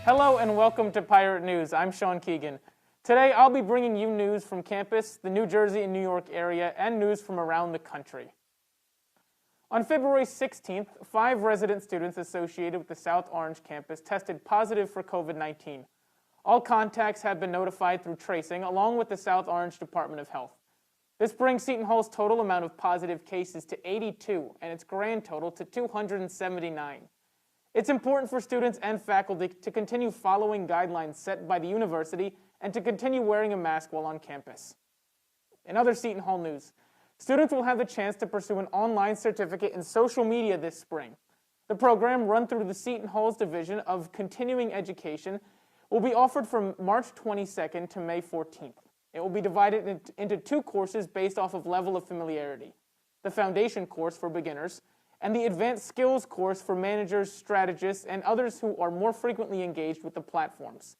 Hello and welcome to Pirate News. I'm Sean Keegan. Today I'll be bringing you news from campus, the New Jersey and New York area, and news from around the country. On February 16th, 5 resident students associated with the South Orange campus tested positive for COVID-19. All contacts have been notified through tracing, along with the South Orange Department of Health. This brings Seton Hall's total amount of positive cases to 82, and its grand total to 279. It's important for students and faculty to continue following guidelines set by the university and to continue wearing a mask while on campus. In other Seton Hall news, students will have the chance to pursue an online certificate in social media this spring. The program, run through the Seton Hall's Division of Continuing Education, will be offered from March 22nd to May 14th. It will be divided into 2 courses based off of level of familiarity: the Foundation course for beginners and the Advanced Skills course for managers, strategists, and others who are more frequently engaged with the platforms.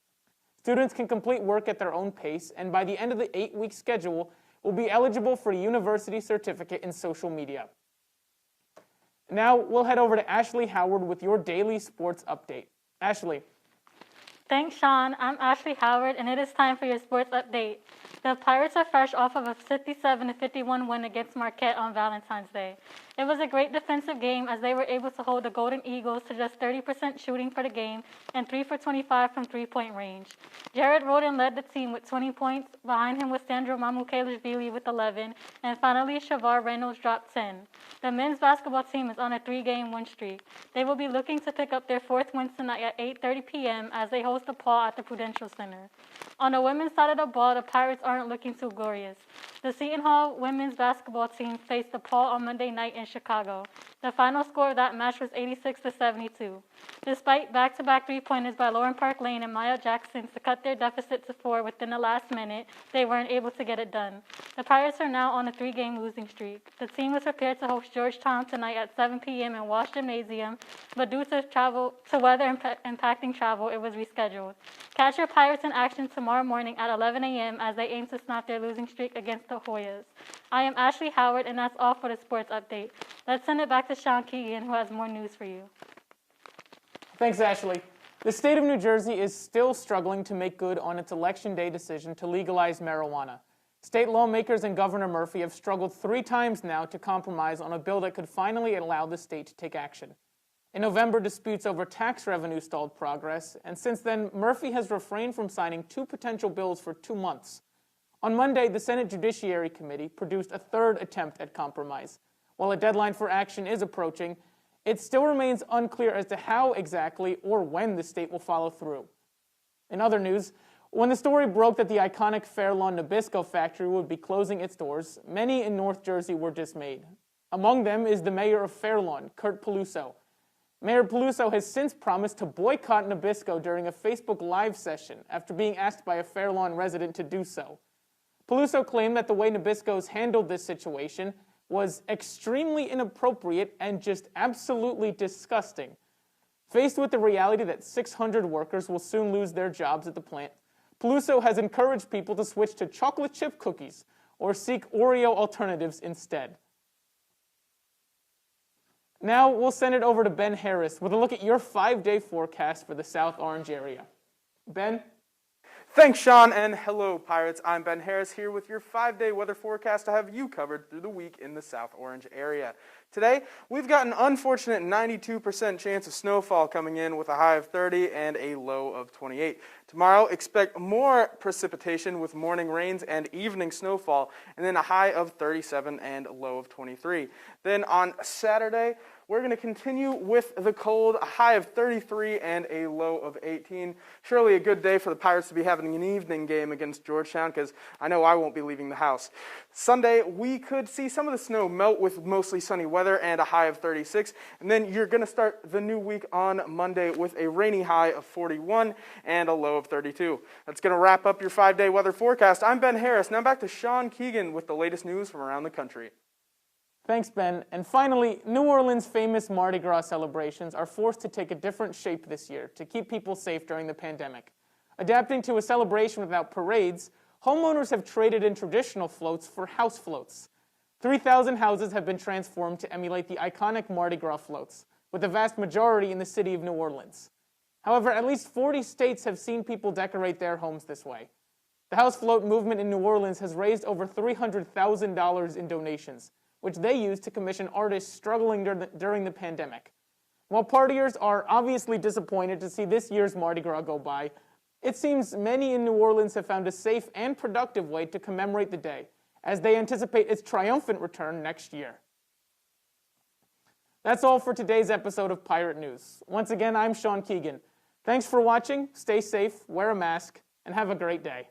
Students can complete work at their own pace, and by the end of the 8-week schedule, will be eligible for a university certificate in social media. Now, we'll head over to Ashley Howard with your daily sports update. Ashley. Thanks, Sean. I'm Ashley Howard, and it is time for your sports update. The Pirates are fresh off of a 57-51 win against Marquette on Valentine's Day. It was a great defensive game as they were able to hold the Golden Eagles to just 30% shooting for the game and 3 for 25 from three-point range. Jared Rhoden led the team with 20 points. Behind him was Sandro Mamukelashvili with 11, and finally Shavar Reynolds dropped 10. The men's basketball team is on a 3-game win streak. They will be looking to pick up their 4th win tonight at 8:30 p.m. as they host DePaul at the Prudential Center. On the women's side of the ball, the Pirates aren't looking too glorious. The Seton Hall women's basketball team faced DePaul on Monday night in Chicago. The final score of that match was 86-72. Despite back-to-back 3-pointers by Lauren Park Lane and Maya Jackson to cut their deficit to 4 within the last minute, they weren't able to get it done. The Pirates are now on a 3-game losing streak. The team was prepared to host Georgetown tonight at 7 p.m. in Walsh Gymnasium, but due to weather impacting travel, it was rescheduled. Catch your Pirates in action tomorrow morning at 11 a.m. as they aim to snap their losing streak against the Hoyas. I am Ashley Howard, and that's all for the sports update. Let's send it back to Sean Keegan, who has more news for you. Thanks, Ashley. The state of New Jersey is still struggling to make good on its Election Day decision to legalize marijuana. State lawmakers and Governor Murphy have struggled 3 times now to compromise on a bill that could finally allow the state to take action. In November, disputes over tax revenue stalled progress, and since then, Murphy has refrained from signing 2 potential bills for 2 months. On Monday, the Senate Judiciary Committee produced a 3rd attempt at compromise. While a deadline for action is approaching, it still remains unclear as to how exactly or when the state will follow through. In other news, when the story broke that the iconic Fairlawn Nabisco factory would be closing its doors, many in North Jersey were dismayed. Among them is the mayor of Fairlawn, Kurt Peluso. Mayor Peluso has since promised to boycott Nabisco during a Facebook Live session after being asked by a Fairlawn resident to do so. Peluso claimed that the way Nabisco's handled this situation was extremely inappropriate and just absolutely disgusting. Faced with the reality that 600 workers will soon lose their jobs at the plant, Peluso has encouraged people to switch to chocolate chip cookies or seek Oreo alternatives instead. Now we'll send it over to Ben Harris with a look at your 5-day forecast for the South Orange area. Ben? Thanks, Sean, and hello, Pirates. I'm Ben Harris here with your 5-day weather forecast to have you covered through the week in the South Orange area. Today, we've got an unfortunate 92% chance of snowfall coming in with a high of 30 and a low of 28. Tomorrow, expect more precipitation with morning rains and evening snowfall, and then a high of 37 and a low of 23. Then on Saturday, we're going to continue with the cold, a high of 33 and a low of 18. Surely a good day for the Pirates to be having an evening game against Georgetown, because I know I won't be leaving the house. Sunday, we could see some of the snow melt with mostly sunny weather and a high of 36. And then you're going to start the new week on Monday with a rainy high of 41 and a low of 32. That's going to wrap up your 5-day weather forecast. I'm Ben Harris. Now back to Sean Keegan with the latest news from around the country. Thanks, Ben. And finally, New Orleans' famous Mardi Gras celebrations are forced to take a different shape this year to keep people safe during the pandemic. Adapting to a celebration without parades, homeowners have traded in traditional floats for house floats. 3,000 houses have been transformed to emulate the iconic Mardi Gras floats, with the vast majority in the city of New Orleans. However, at least 40 states have seen people decorate their homes this way. The House Float movement in New Orleans has raised over $300,000 in donations, which they use to commission artists struggling during the pandemic. While partiers are obviously disappointed to see this year's Mardi Gras go by, it seems many in New Orleans have found a safe and productive way to commemorate the day, as they anticipate its triumphant return next year. That's all for today's episode of Pirate News. Once again, I'm Sean Keegan. Thanks for watching, stay safe, wear a mask, and have a great day.